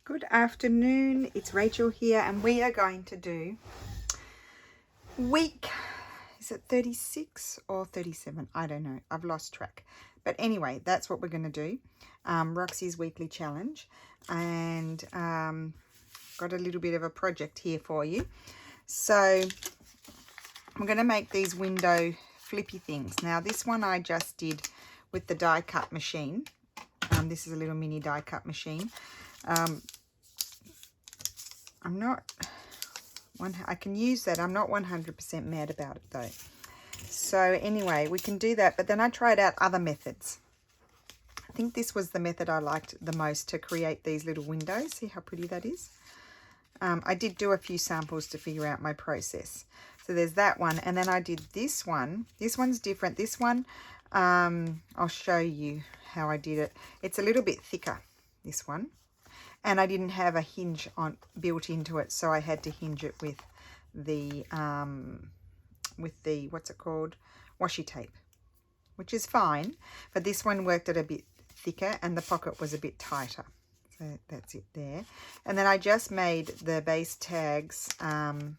Good afternoon, it's Rachel here, and we are going to do week, is it 36 or 37? I don't know, I've lost track. But anyway, that's what we're going to do, Roxy's weekly challenge, and got a little bit of a project here for you. So I'm going to make these window flippy things. Now this one I just did with the die cut machine. This is a little mini die cut machine. I can use that. I'm not 100% mad about it though. So anyway, we can do that. But then I tried out other methods. I think this was the method I liked the most to create these little windows. See how pretty that is? I did do a few samples to figure out my process. So there's that one. And then I did this one. This one's different. This one, I'll show you how I did it. It's a little bit thicker, this one. And I didn't have a hinge built into it, so I had to hinge it with the what's it called, washi tape, which is fine. But this one worked it a bit thicker, and the pocket was a bit tighter. So that's it there. And then I just made the base tags from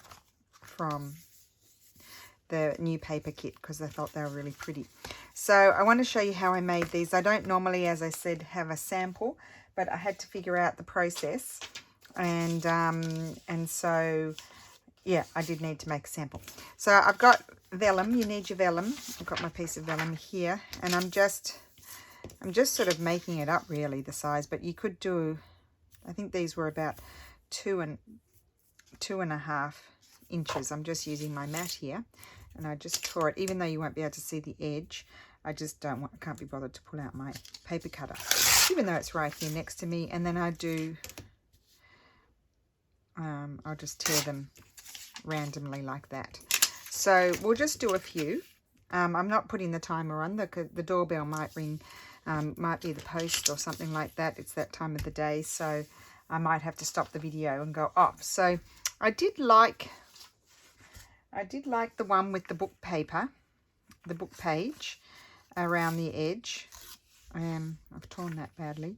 the new paper kit because I thought they were really pretty. So I want to show you how I made these. I don't normally, as I said, have a sample, but I had to figure out the process, and so yeah, I did need to make a sample. So I've got vellum. You need your vellum. I've got my piece of vellum here, and I'm just sort of making it up really, the size. But you could do, I think these were about 2.5 inches. I'm just using my mat here, and I just tore it. Even though you won't be able to see the edge, I just can't be bothered to pull out my paper cutter, even though it's right here next to me. And then I do, I'll just tear them randomly like that. So we'll just do a few. I'm not putting the timer on. The doorbell might ring, might be the post or something like that. It's that time of the day, so I might have to stop the video and go off. So I did like the one with the book paper, the book page around the edge. I've torn that badly.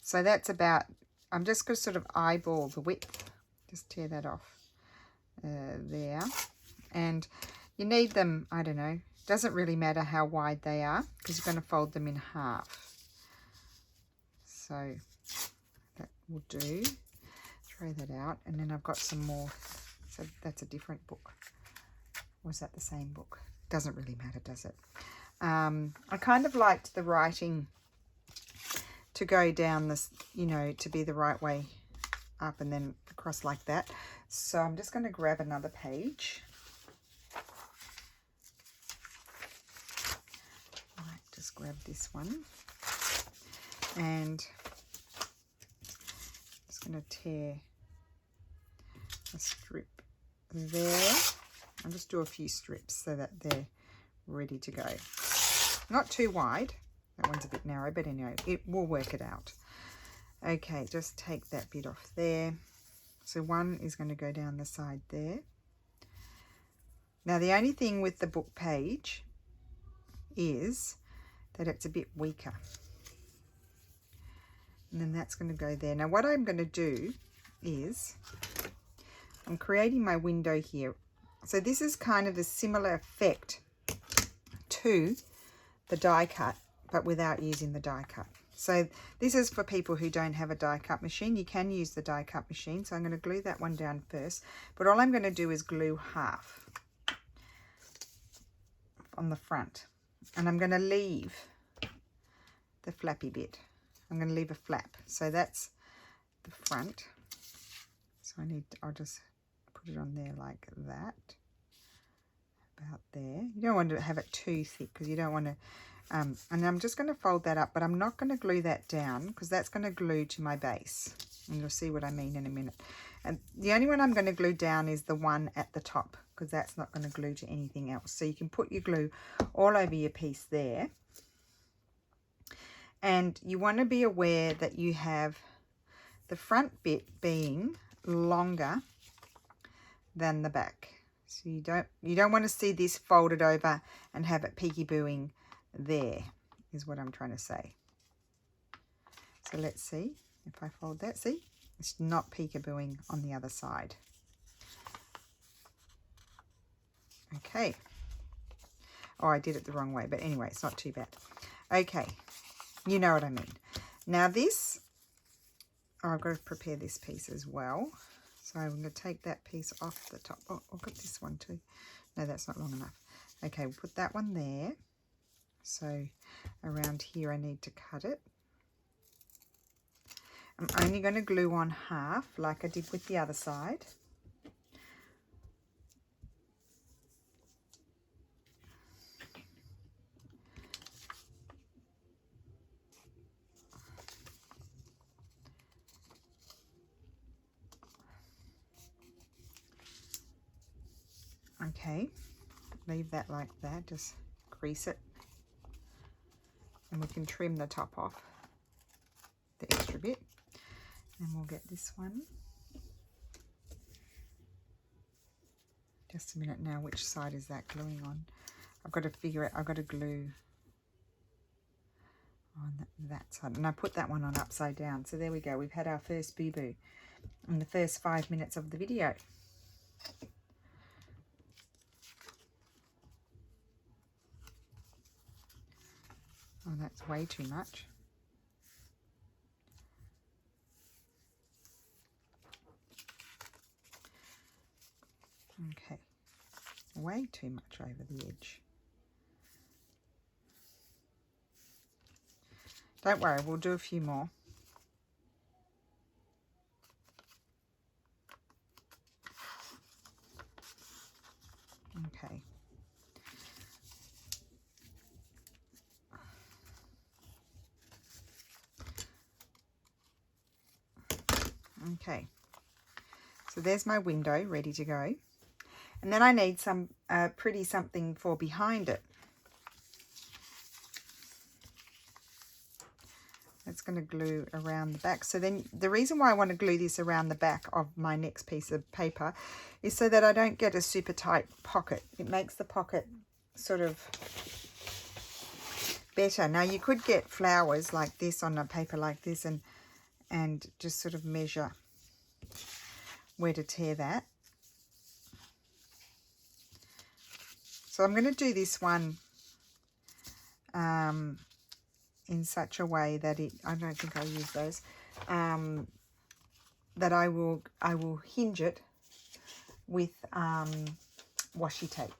So that's about, I'm just going to sort of eyeball the width. Just tear that off there. And you need them, I don't know, doesn't really matter how wide they are because you're going to fold them in half. So that will do. Throw that out. And then I've got some more. So that's a different book. Was that the same book? Doesn't really matter, does it? I kind of liked the writing to go down this, you know, to be the right way up and then across like that. So I'm just going to grab another page. I might just grab this one. And I'm just going to tear a strip there. I'll just do a few strips so that they're ready to go. Not too wide. That one's a bit narrow, but anyway, we'll work it out. Okay, just take that bit off there. So one is going to go down the side there. Now the only thing with the book page is that it's a bit weaker. And then that's going to go there. Now what I'm going to do is I'm creating my window here. So this is kind of a similar effect to the die cut, but without using the die cut. So this is for people who don't have a die cut machine. You can use the die cut machine. So I'm going to glue that one down first, but all I'm going to do is glue half on the front, and I'm going to leave the flappy bit. I'm going to leave a flap. So that's the front. So I'll just put it on there like that, about there. You don't want to have it too thick because you don't want to, and I'm just going to fold that up, but I'm not going to glue that down because that's going to glue to my base, and you'll see what I mean in a minute. And the only one I'm going to glue down is the one at the top because that's not going to glue to anything else. So you can put your glue all over your piece there, and you want to be aware that you have the front bit being longer than the back. So you don't want to see this folded over and have it peeky-booing there, is what I'm trying to say. So let's see if I fold that. See, It's not peekabooing on the other side. Okay. Oh, I did it the wrong way, but anyway, it's not too bad. Okay, you know what I mean. Now this, oh, I've got to prepare this piece as well. So I'm going to take that piece off the top. Oh, I've got this one too. No, that's not long enough. Okay, we'll put that one there. So around here I need to cut it. I'm only going to glue on half like I did with the other side. Okay, leave that like that, just crease it. And we can trim the top off, the extra bit. And we'll get this one. Just a minute now, which side is that gluing on? I've got to figure it, I've got to glue on that side. And I put that one on upside down. So there we go, we've had our first boo-boo in the first 5 minutes of the video. Oh, that's way too much. Okay, way too much over the edge. Don't worry, we'll do a few more. Okay. Okay, so there's my window ready to go. And then I need some pretty something for behind it. It's going to glue around the back. So then the reason why I want to glue this around the back of my next piece of paper is so that I don't get a super tight pocket. It makes the pocket sort of better. Now you could get flowers like this on a paper like this and just sort of measure where to tear that. So I'm going to do this one in such a way that I don't think I'll use those, that I will hinge it with washi tape.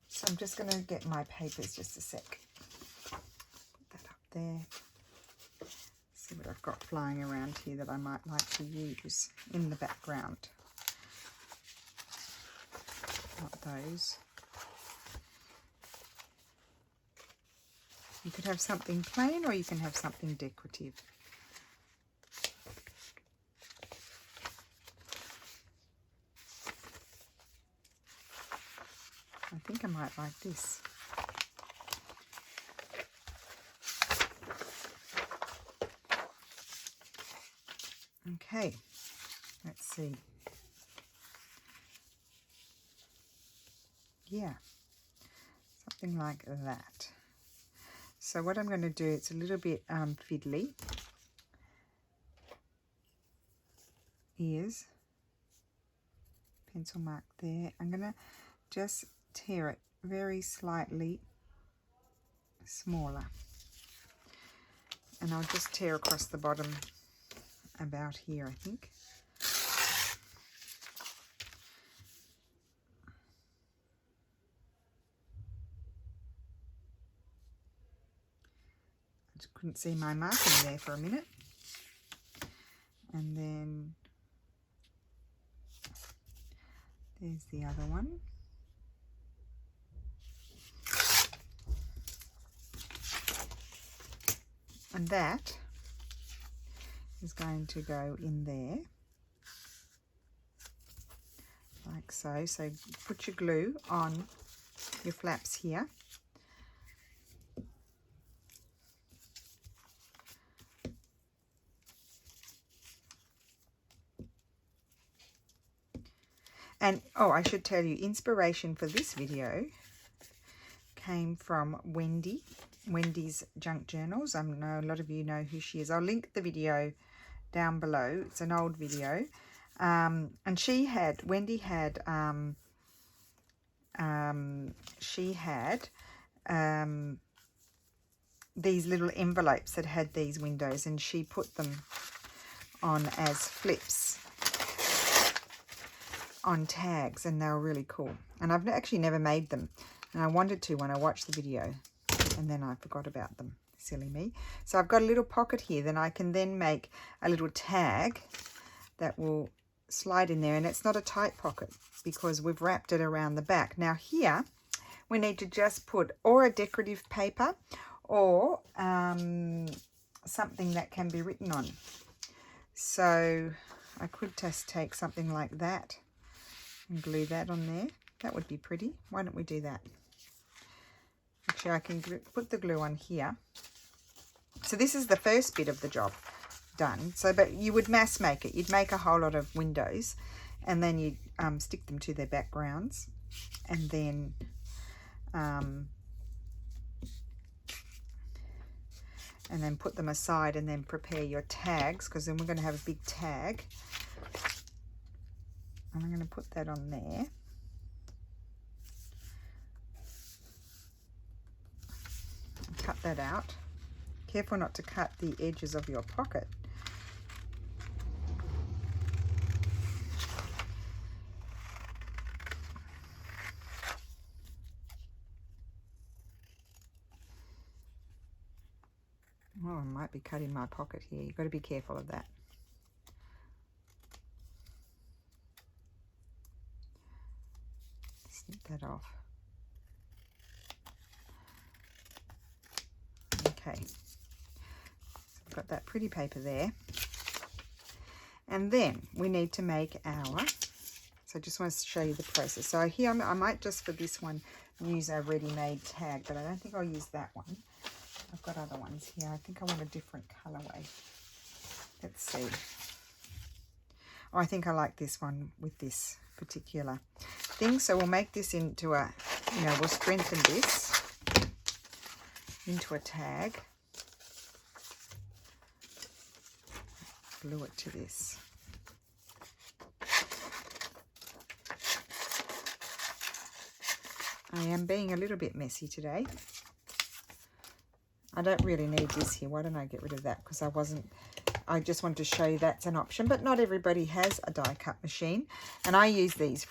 So I'm just going to get my papers just a sec. Put that up there. See what I've got flying around here that I might like to use in the background. Not those. You could have something plain or you can have something decorative. I think I might like this. Okay, let's see. Yeah, something like that. So what I'm going to do, it's a little bit fiddly, is pencil mark there. I'm going to just tear it very slightly smaller. And I'll just tear across the bottom about here, I think. Couldn't see my marking there for a minute. And then there's the other one. And that is going to go in there, like so. So put your glue on your flaps here. And, oh, I should tell you, inspiration for this video came from Wendy. Wendy's Junk Journals. I know a lot of you know who she is. I'll link the video down below. It's an old video. And Wendy had, she had these little envelopes that had these windows, and she put them on as flips on tags, and they were really cool. And I've actually never made them, and I wanted to when I watched the video, and then I forgot about them. Silly me. So I've got a little pocket here, then I can then make a little tag that will slide in there, and it's not a tight pocket because we've wrapped it around the back. Now here we need to just put or a decorative paper or something that can be written on. So I could just take something like that and glue that on there. That would be pretty. Why don't we do that? Actually, I can put the glue on here. So this is the first bit of the job done. So, but you would mass make it. You'd make a whole lot of windows, and then you'd stick them to their backgrounds, and then put them aside, and then prepare your tags, because then we're going to have a big tag. And I'm going to put that on there. Cut that out. Careful not to cut the edges of your pocket. Oh, I might be cutting my pocket here. You've got to be careful of that. Snip that off. Okay. So we've got that pretty paper there. And then we need to make our... So I just want to show you the process. So here I might just for this one use a ready-made tag, but I don't think I'll use that one. I've got other ones here. I think I want a different colorway. Let's see. Oh, I think I like this one with this particular thing. So we'll make this into a, we'll strengthen this into a tag. Glue it to this. I am being a little bit messy today. I don't really need this here. Why don't I get rid of that? Because I just want to show you that's an option, but not everybody has a die cut machine. And I use these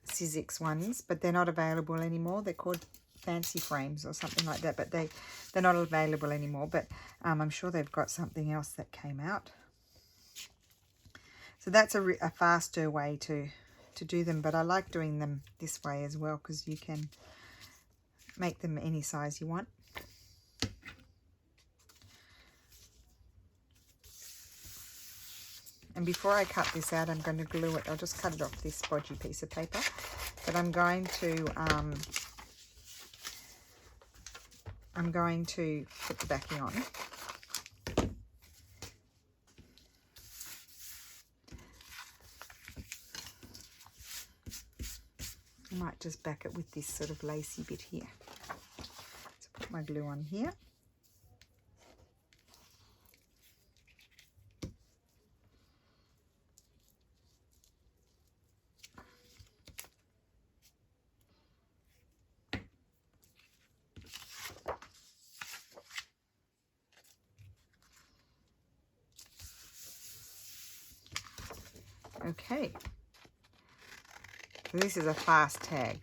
Sizzix ones, but they're not available anymore. They're called Fancy Frames or something like that, but they're not available anymore. But I'm sure they've got something else that came out. So that's a faster way to do them, but I like doing them this way as well, because you can make them any size you want. And before I cut this out, I'm going to glue it. I'll just cut it off this bodgy piece of paper. But I'm going to put the backing on. I might just back it with this sort of lacy bit here. So put my glue on here. Okay, so this is a fast tag.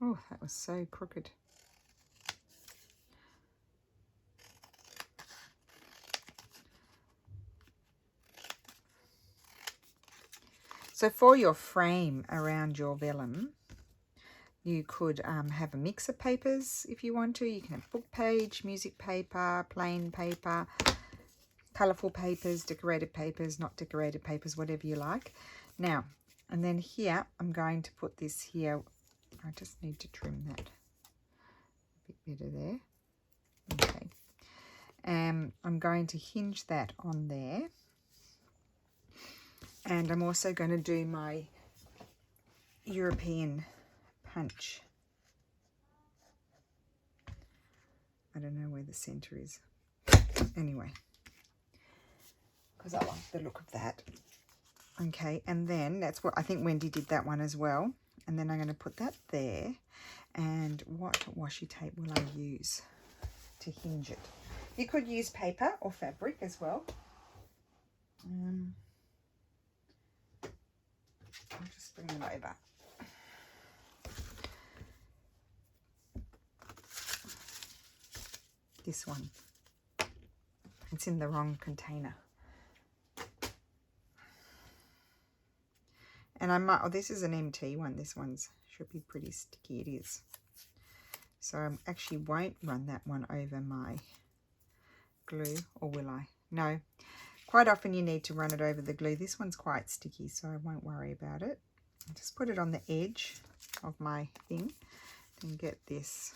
Oh, that was so crooked. So for your frame around your vellum, you could have a mix of papers if you want to. You can have book page, music paper, plain paper, colourful papers, decorated papers, not decorated papers, whatever you like. Now, and then here, I'm going to put this here. I just need to trim that a bit better there. and I'm going to hinge that on there. And I'm also going to do my European punch. I don't know where the center is. Anyway, because I like the look of that. Okay, and then that's what I think Wendy did that one as well. And then I'm going to put that there. And what washi tape will I use to hinge it? You could use paper or fabric as well. I'll just bring them over. This one. It's in the wrong container. And I might, oh, this is an MT one. This one's should be pretty sticky. It is. So I actually won't run that one over my glue, or will I? No. Quite often you need to run it over the glue. This one's quite sticky, so I won't worry about it. I'll just put it on the edge of my thing and get this.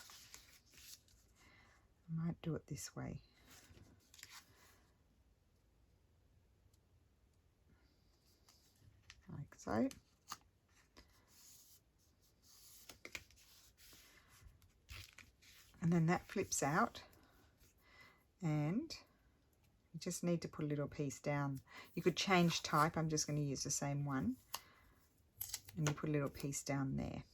I might do it this way. Like so. And then that flips out, and you just need to put a little piece down. You could change type. I'm just going to use the same one. And you put a little piece down there.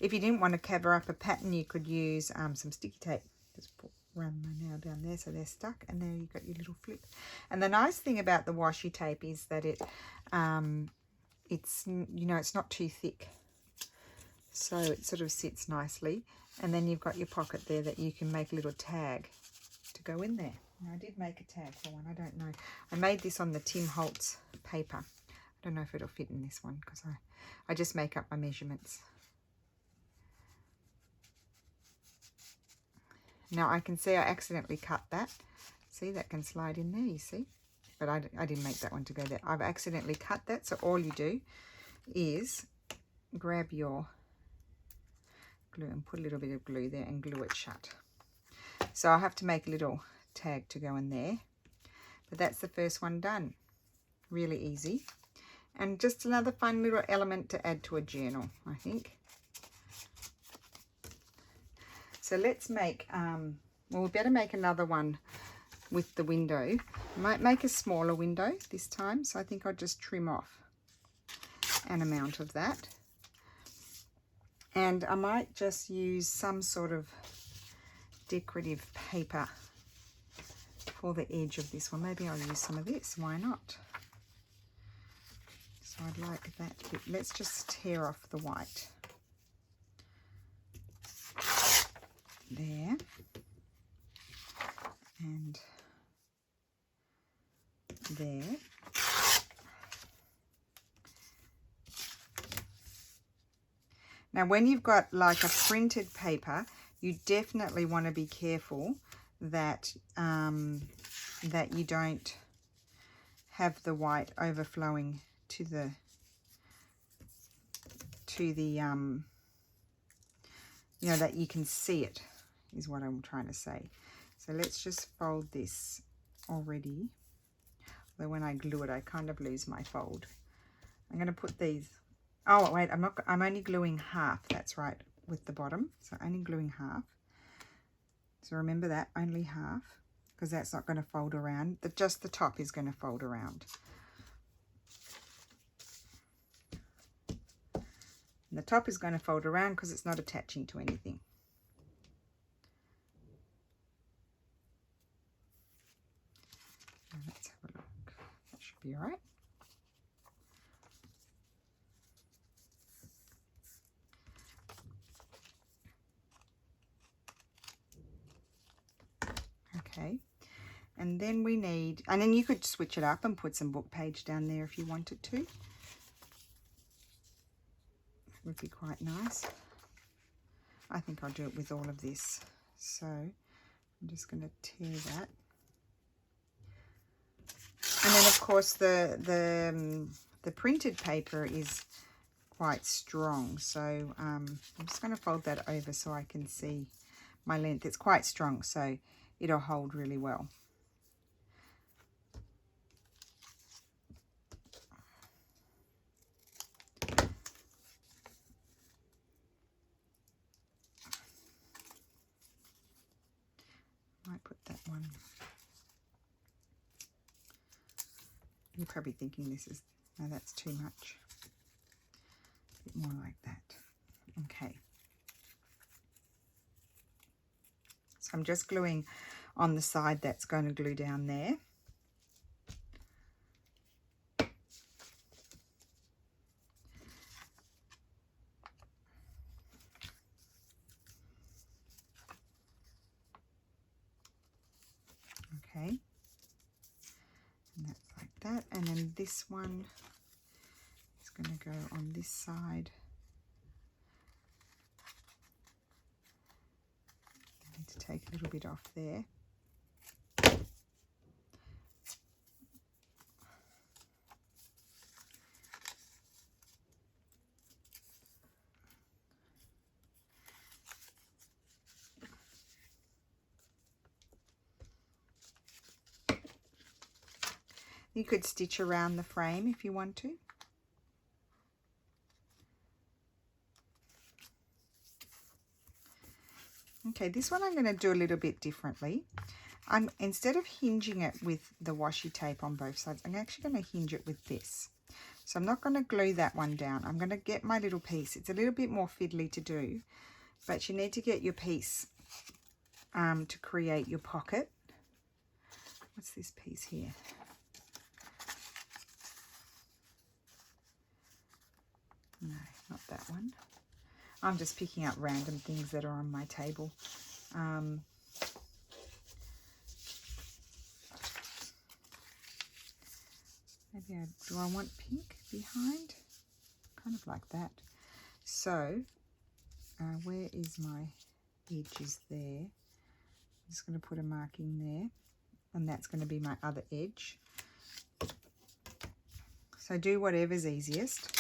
If you didn't want to cover up a pattern, you could use some sticky tape. Just run my nail down there so they're stuck, and there you've got your little flip. And the nice thing about the washi tape is that it's, you know, it's not too thick, so it sort of sits nicely. And then you've got your pocket there that you can make a little tag to go in there. Now, I did make a tag for one. I don't know. I made this on the Tim Holtz paper. I don't know if it'll fit in this one because I just make up my measurements. Now I can see I accidentally cut that. See, that can slide in there, you see? But I didn't make that one to go there. I've accidentally cut that. So all you do is grab your glue and put a little bit of glue there and glue it shut. So I have to make a little tag to go in there. But that's the first one done. Really easy. And just another fun little element to add to a journal, I think. So let's make, well, we better make another one with the window. I might make a smaller window this time, so I think I'll just trim off an amount of that. And I might just use some sort of decorative paper for the edge of this one. Maybe I'll use some of this, why not? So I'd like that bit. Let's just tear off the white. There. And there. Now when you've got like a printed paper, you definitely want to be careful that that you don't have the white overflowing to the you know, that you can see it is what I'm trying to say. So let's just fold this already. Although when I glue it, I kind of lose my fold. I'm going to put these. Oh wait, I'm only gluing half. That's right, with the bottom. So only gluing half. So remember that, only half, because that's not going to fold around. Just the top is going to fold around. And the top is going to fold around because it's not attaching to anything. Let's have a look. That should be all right. Okay, and then we need, and then you could switch it up and put some book page down there if you wanted to. That would be quite nice. I think I'll do it with all of this. So I'm just going to tear that. And then of course the printed paper is quite strong. So I'm just going to fold that over so I can see my length. It's quite strong, so it'll hold really well. Might put that one. You're probably thinking this is, no, that's too much. A bit more like that. Okay. So I'm just gluing on the side that's going to glue down there. Okay. And that's like that. And then this one is going to go on this side. I need to take a little bit off there. You could stitch around the frame if you want to. Okay, this one I'm going to do a little bit differently. Instead of hinging it with the washi tape on both sides, I'm actually going to hinge it with this. So I'm not going to glue that one down. I'm going to get my little piece. It's a little bit more fiddly to do, but you need to get your piece to create your pocket. What's this piece here? No, not that one. I'm just picking up random things that are on my table. Maybe do I want pink behind? Kind of like that. So, where is my edges there? I'm just going to put a marking there, and that's going to be my other edge. So do whatever's easiest.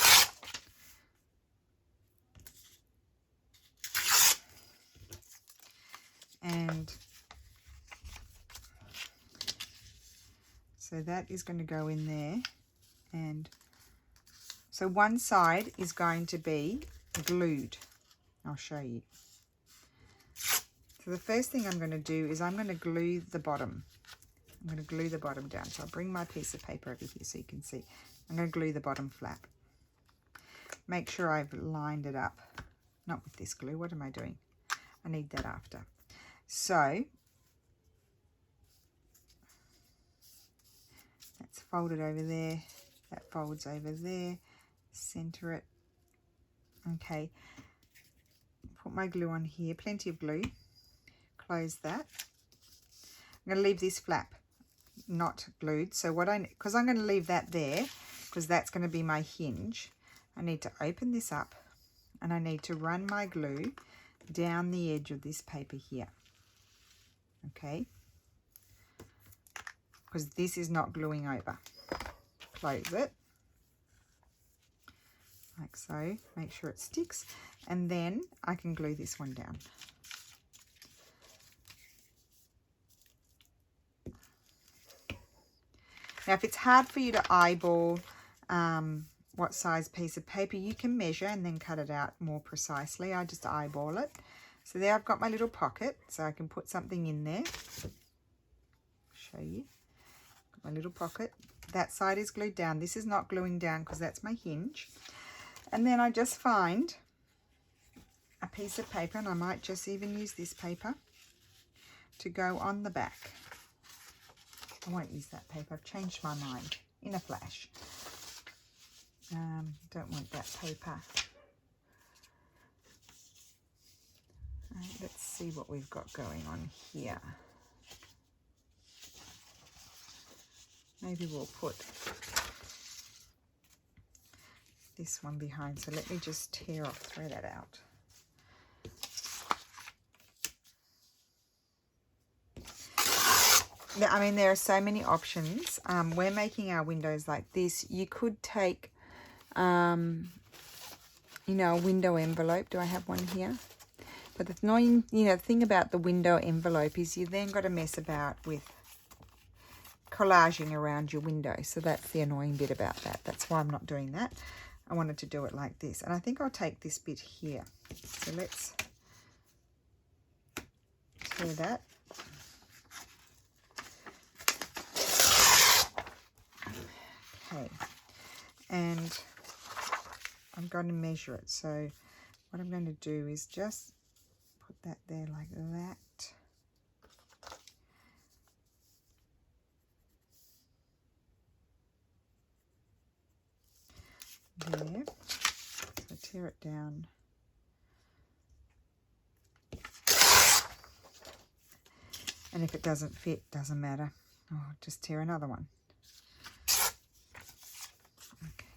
And so that is going to go in there, and so one side is going to be glued. I'll show you. So the first thing I'm going to do is I'm going to glue the bottom. I'm going to glue the bottom down. So I'll bring my piece of paper over here so you can see. I'm going to glue the bottom flap. Make sure I've lined it up. Not with this glue. What am I doing? I need that after. So that's folded over there, that folds over there, center it. Okay, put my glue on here, plenty of glue, close that. I'm going to leave this flap not glued, so because I'm going to leave that there because that's going to be my hinge, I need to open this up and I need to run my glue down the edge of this paper here. Okay, because this is not gluing over. Close it like so, make sure it sticks, and then I can glue this one down. Now if it's hard for you to eyeball what size piece of paper, you can measure and then cut it out more precisely. I just eyeball it. So there I've got my little pocket, so I can put something in there. Show you. Got my little pocket. That side is glued down. This is not gluing down because that's my hinge. And then I just find a piece of paper, and I might just even use this paper to go on the back. I won't use that paper. I've changed my mind in a flash. Don't want that paper. Let's see what we've got going on here. Maybe we'll put this one behind. So let me just thread that out. I mean, there are so many options. We're making our windows like this. You could take, you know, a window envelope. Do I have one here? But the annoying, thing about the window envelope is you then got to mess about with collaging around your window. So that's the annoying bit about that. That's why I'm not doing that. I wanted to do it like this. And I think I'll take this bit here. So let's tear that. Okay. And I'm going to measure it. So what I'm going to do is just put that there like that. There. So tear it down. And if it doesn't fit, doesn't matter. Oh, just tear another one. Okay.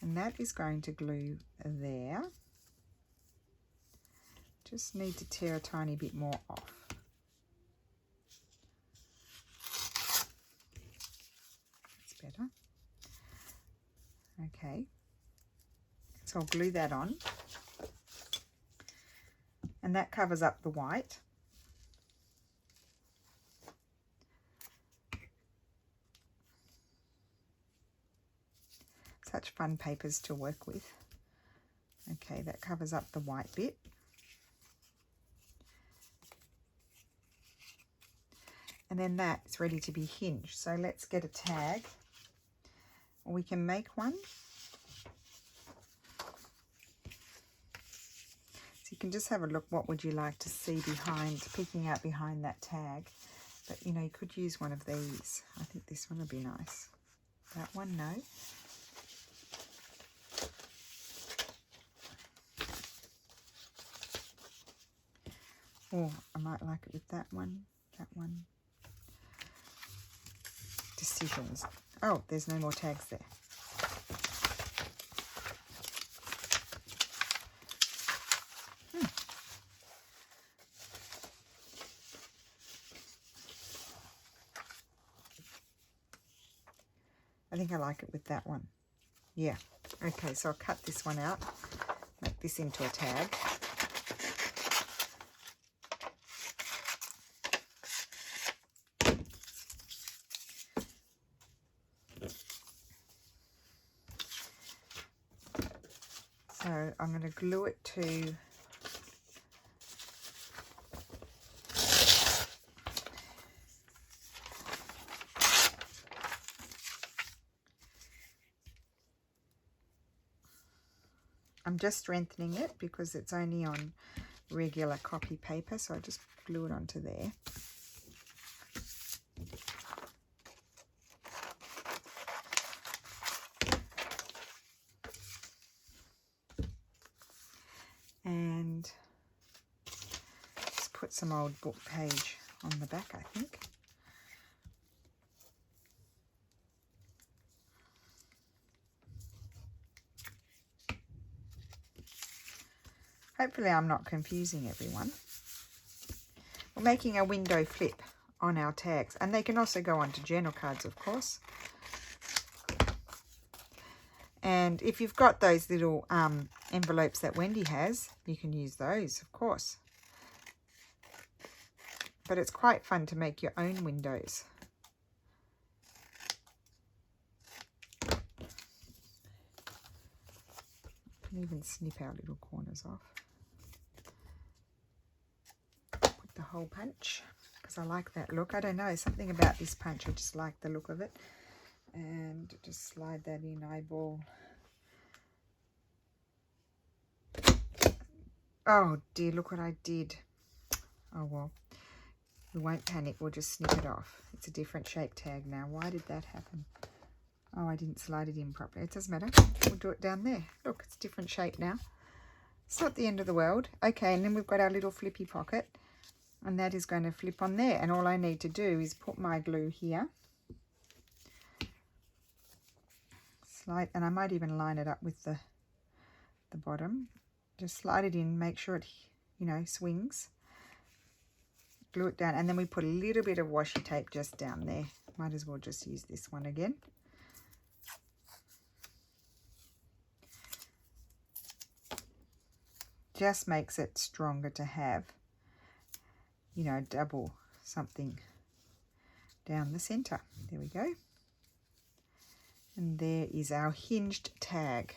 And that is going to glue there. Just need to tear a tiny bit more off. That's better. Okay. So I'll glue that on. And that covers up the white. Such fun papers to work with. Okay, that covers up the white bit. And then that's ready to be hinged. So let's get a tag. Or we can make one. So you can just have a look, what would you like to see behind, peeking out behind that tag. But you could use one of these. I think this one would be nice. That one, no. Oh, I might like it with that one, that one. Decisions. Oh, there's no more tags there. I think I like it with that one. Yeah. Okay, so I'll cut this one out, make this into a tag. So I'm going to glue it to I'm just strengthening it because it's only on regular copy paper, so I just glue it onto there. And just put some old book page on the back, I think. Hopefully I'm not confusing everyone. We're making a window flip on our tags, and they can also go onto journal cards, of course. And if you've got those little envelopes that Wendy has, you can use those, of course. But it's quite fun to make your own windows. You can even snip our little corners off. Put the hole punch, because I like that look. I don't know, something about this punch, I just like the look of it. And just slide that in, eyeball. Oh dear, look what I did. Oh well, we won't panic, we'll just snip it off. It's a different shape tag now. Why did that happen? Oh, I didn't slide it in properly. It doesn't matter, we'll do it down there. Look, it's a different shape now. It's not the end of the world. Okay, and then we've got our little flippy pocket, and that is going to flip on there. And all I need to do is put my glue here. Slide, and I might even line it up with the bottom. Just slide it in, make sure it, swings. Glue it down, and then we put a little bit of washi tape just down there. Might as well just use this one again. just makes it stronger to have, you know, double something down the center. There we go. And there is our hinged tag.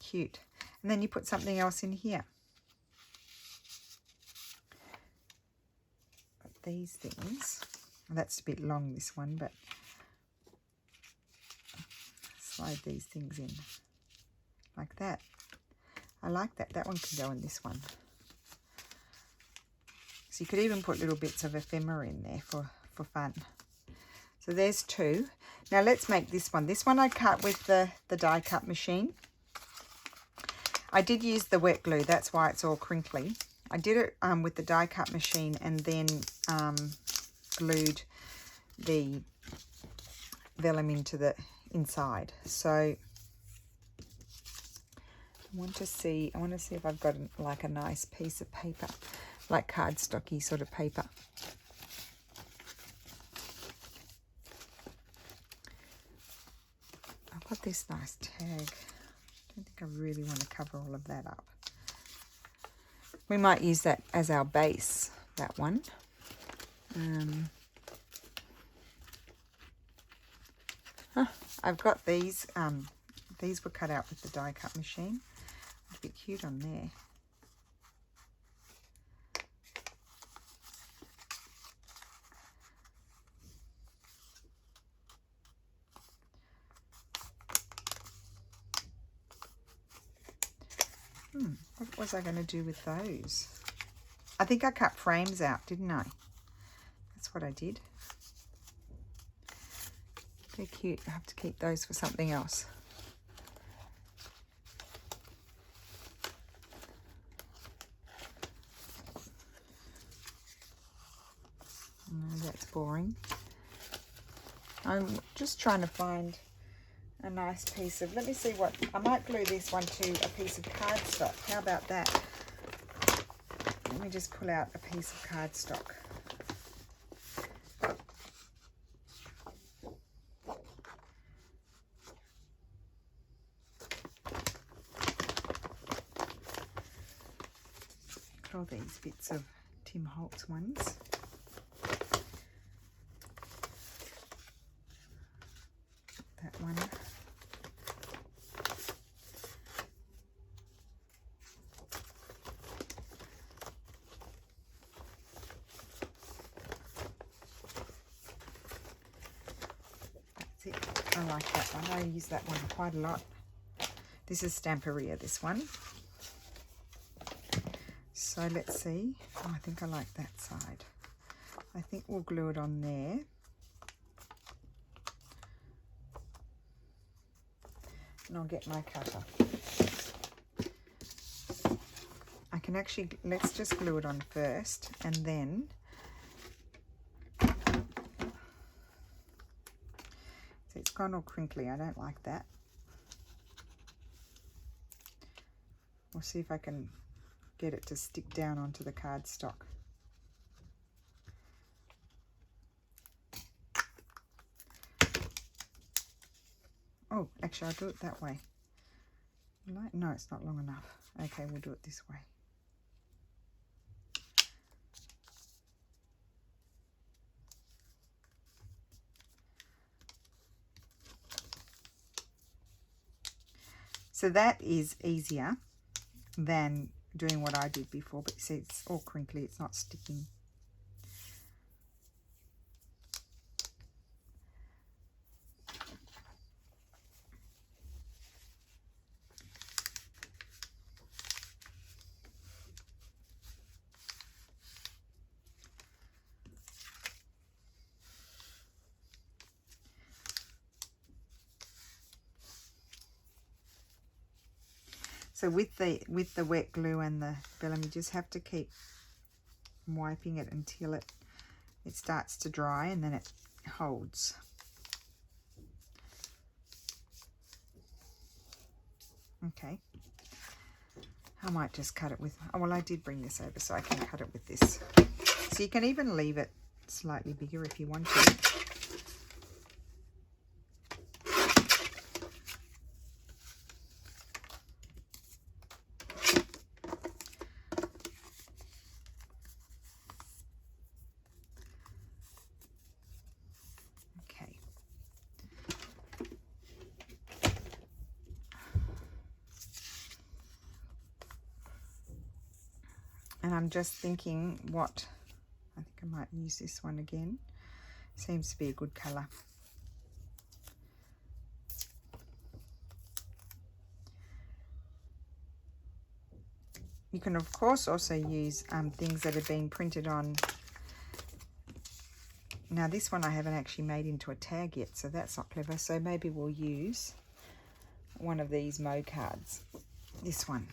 Cute. And then you put something else in here. But these things, that's a bit long, this one, but slide these things in like that. I like that. That one can go in this one. So you could even put little bits of ephemera in there for fun. So there's two. Now let's make this one. This one I cut with the die cut machine. I did use the wet glue, that's why it's all crinkly. I did it with the die cut machine and then glued the vellum into the inside. So I want to see if I've got like a nice piece of paper, like cardstocky sort of paper. I've got this nice tag. I don't think I really want to cover all of that up. We might use that as our base, that one. I've got these. These were cut out with the die cut machine. It'd be cute on there. What was I going to do with those? I think I cut frames out, didn't I? That's what I did. They're cute. I have to keep those for something else. No, that's boring. I'm just trying to find a nice piece of, let me see what, I might glue this one to a piece of cardstock. How about that? Let me just pull out a piece of cardstock. Look at all these bits of Tim Holtz ones. That one. That's it. I like that one. I use that one quite a lot. This is Stamperia, this one. So let's see. Oh, I think I like that side. I think we'll glue it on there. And I'll get my cutter. I can actually, let's just glue it on first and then see, it's gone all crinkly. I don't like that. We'll see if I can get it to stick down onto the cardstock. Oh, actually, I'll do it that way. No, it's not long enough. Okay, we'll do it this way. So that is easier than doing what I did before, but you see, it's all crinkly, it's not sticking. So with the wet glue and the vellum, you just have to keep wiping it until it starts to dry, and then it holds. Okay. I might just cut it with, oh well, I did bring this over so I can cut it with this. So you can even leave it slightly bigger if you want to. I'm just thinking what, I think I might use this one again. Seems to be a good colour. You can of course also use things that have been printed on. Now this one I haven't actually made into a tag yet, so that's not clever. So maybe we'll use one of these Mo cards. This one.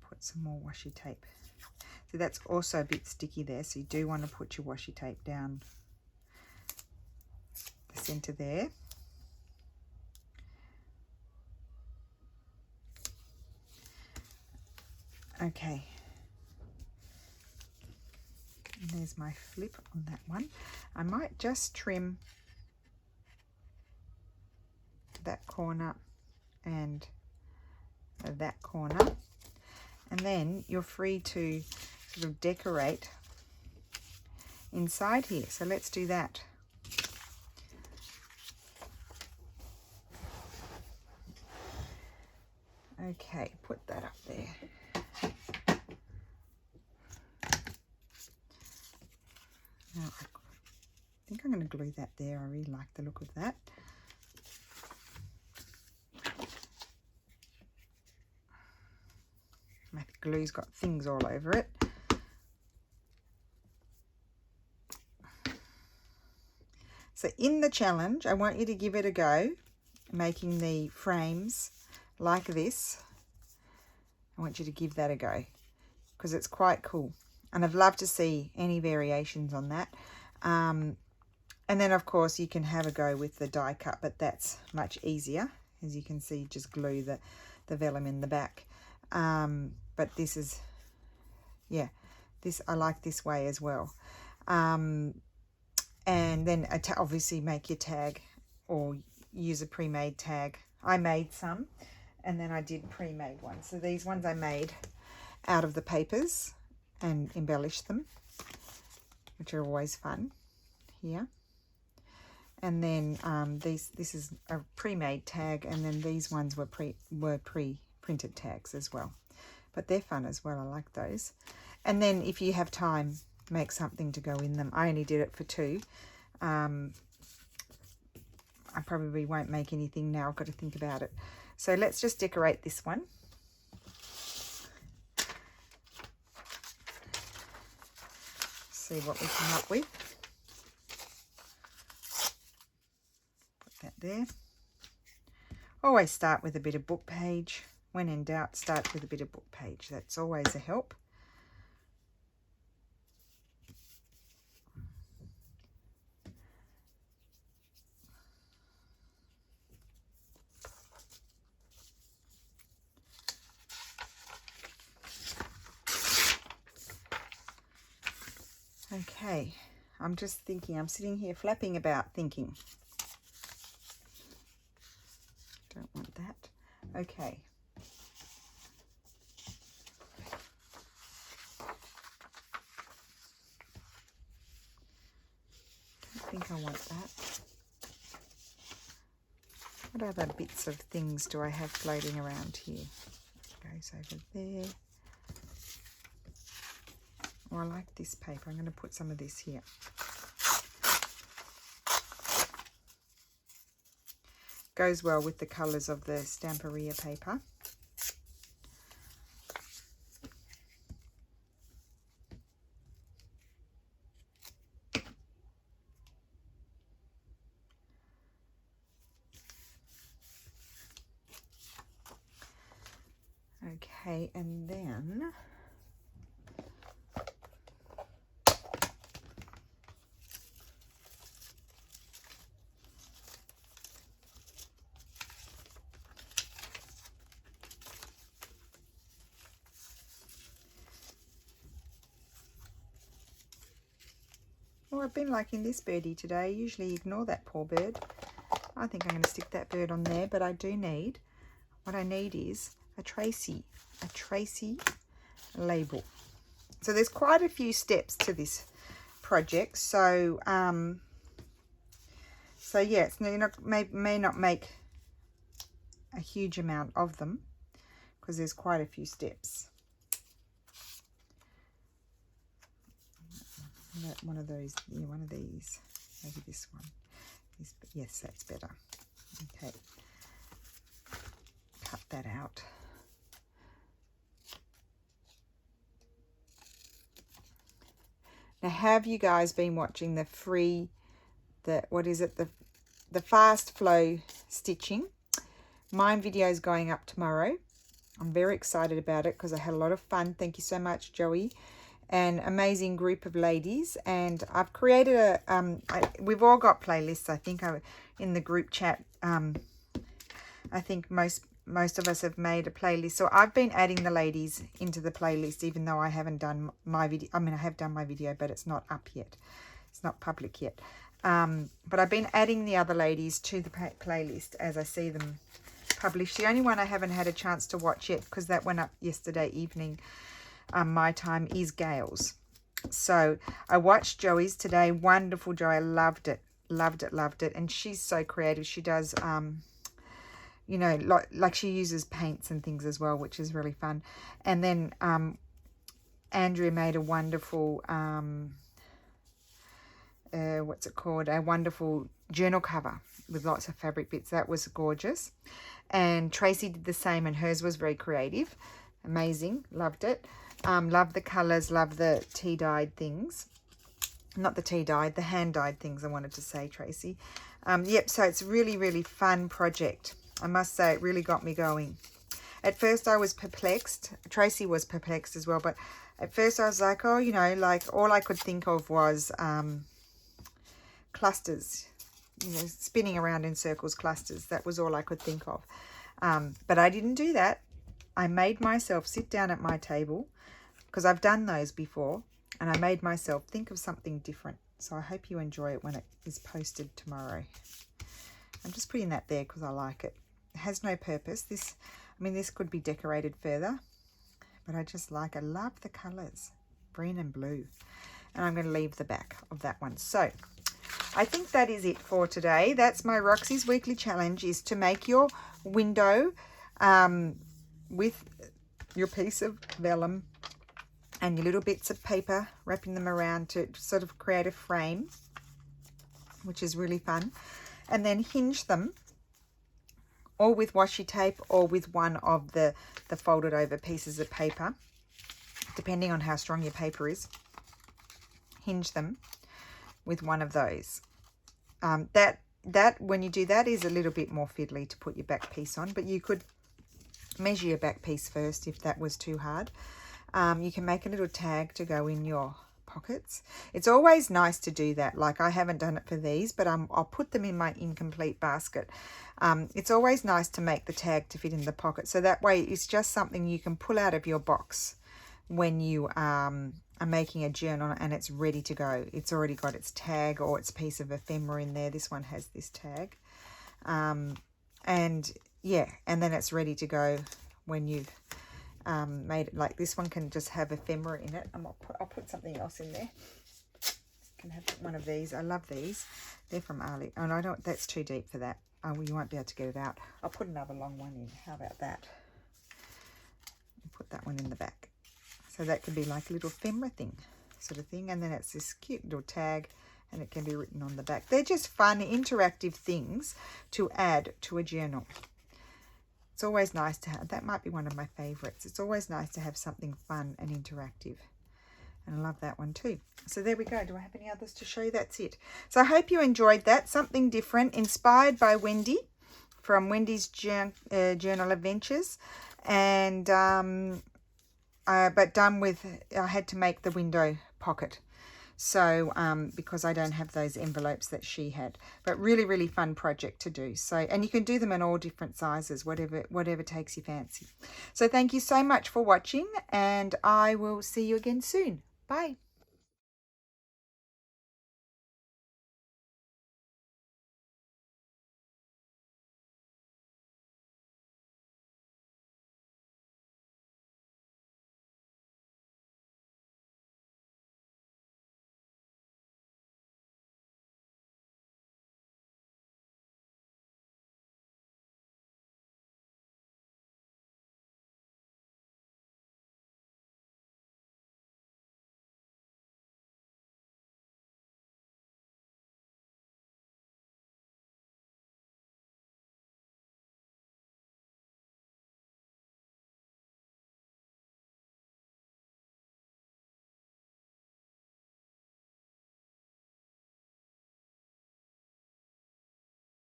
Put some more washi tape. So that's also a bit sticky there, so you do want to put your washi tape down the centre there. Okay. And there's my flip on that one. I might just trim that corner and that corner. And then you're free to sort of decorate inside here. So let's do that. Okay, put that up there. Now, I think I'm going to glue that there. I really like the look of that. My glue's got things all over it. So in the challenge, I want you to give it a go, making the frames like this. I want you to give that a go because it's quite cool. And I'd love to see any variations on that. And then, of course, you can have a go with the die cut, but that's much easier. As you can see, just glue the vellum in the back. But this is, yeah, this I like this way as well. And then obviously make your tag or use a pre-made tag. I made some and then I did pre-made ones. So these ones I made out of the papers and embellished them, which are always fun here. And then this is a pre-made tag, and then these ones were pre-printed tags as well. But they're fun as well. I like those. And then if you have time, make something to go in them. I only did it for 2. I probably won't make anything now. I've got to think about it. So let's just decorate this one. See what we come up with. Put that there. Always start with a bit of book page. When in doubt, start with a bit of book page. That's always a help. Okay, I'm just thinking, I'm sitting here flapping about thinking. Don't want that. Okay. I think I want that. What other bits of things do I have floating around here? Goes over there. Oh, I like this paper. I'm going to put some of this here. Goes well with the colours of the Stamperia paper. Okay, and then oh, I've been liking this birdie today. Usually ignore that poor bird. I think I'm going to stick that bird on there, but I do need, what I need is a Tracy label. So there's quite a few steps to this project. So So yes, you may not make a huge amount of them because there's quite a few steps. One of those, yeah, one of these, maybe this one. Yes, that's better. Okay, cut that out. Now, have you guys been watching the fast flow stitching? Mine video is going up tomorrow. I'm very excited about it because I had a lot of fun. Thank you so much, Joey. An amazing group of ladies, and I've created a we've all got playlists. I think in the group chat, I think most of us have made a playlist, so I've been adding the ladies into the playlist, even though I haven't done my video. I mean, I have done my video, but it's not up yet, it's not public yet. But I've been adding the other ladies to the playlist as I see them published. The only one I haven't had a chance to watch yet, because that went up yesterday evening my time, is Gail's. So I watched Joey's today. Wonderful, Joey. I loved it, loved it. And she's so creative. She does you know, like she uses paints and things as well, which is really fun. And then Andrea made a wonderful what's it called, a wonderful journal cover with lots of fabric bits. That was gorgeous. And Tracy did the same, and hers was very creative. Amazing. Loved it. Love the colors, love the tea dyed things. Not the tea dyed, the hand dyed things, I wanted to say, Tracy. Yep, so it's really fun project. I must say, it really got me going. At first I was perplexed. Tracy was perplexed as well, but at first I was like, oh, you know, like all I could think of was clusters, you know, spinning around in circles, clusters. That was all I could think of. But I didn't do that. I made myself sit down at my table, because I've done those before, and I made myself think of something different. So I hope you enjoy it when it is posted tomorrow. I'm just putting that there because I like it. It has no purpose. This could be decorated further, but I just like it. I love the colours, green and blue. And I'm going to leave the back of that one. So I think that is it for today. That's my Roxy's Weekly Challenge, is to make your window with your piece of vellum and your little bits of paper, wrapping them around to sort of create a frame, which is really fun. And then hinge them, or with washi tape, or with one of the folded over pieces of paper, depending on how strong your paper is. Hinge them with one of those. That when you do that is a little bit more fiddly to put your back piece on, but you could measure your back piece first if that was too hard. You can make a little tag to go in your pockets. It's always nice to do that. Like, I haven't done it for these, but I'll put them in my incomplete basket. It's always nice to make the tag to fit in the pocket, so that way it's just something you can pull out of your box when you are making a journal and it's ready to go. It's already got its tag or its piece of ephemera in there. This one has this tag, and yeah, and then it's ready to go when you've made it. Like this one can just have ephemera in it. I'll put something else in there. Can have one of these. I love these. They're from Ali. Oh, no, that's too deep for that. Oh, well, you won't be able to get it out. I'll put another long one in. How about that? Put that one in the back. So that could be like a little ephemera thing, sort of thing. And then it's this cute little tag, and it can be written on the back. They're just fun, interactive things to add to a journal. It's always nice to have. That might be one of my favorites. It's always nice to have something fun and interactive. And I love that one too. So there we go. Do I have any others to show you? That's it. So I hope you enjoyed that. Something different, inspired by Wendy from Wendy's Journal Adventures. And but done with, I had to make the window pocket. So because I don't have those envelopes that she had. But really fun project to do. So, and you can do them in all different sizes, whatever takes your fancy. So thank you so much for watching, and I will see you again soon. Bye.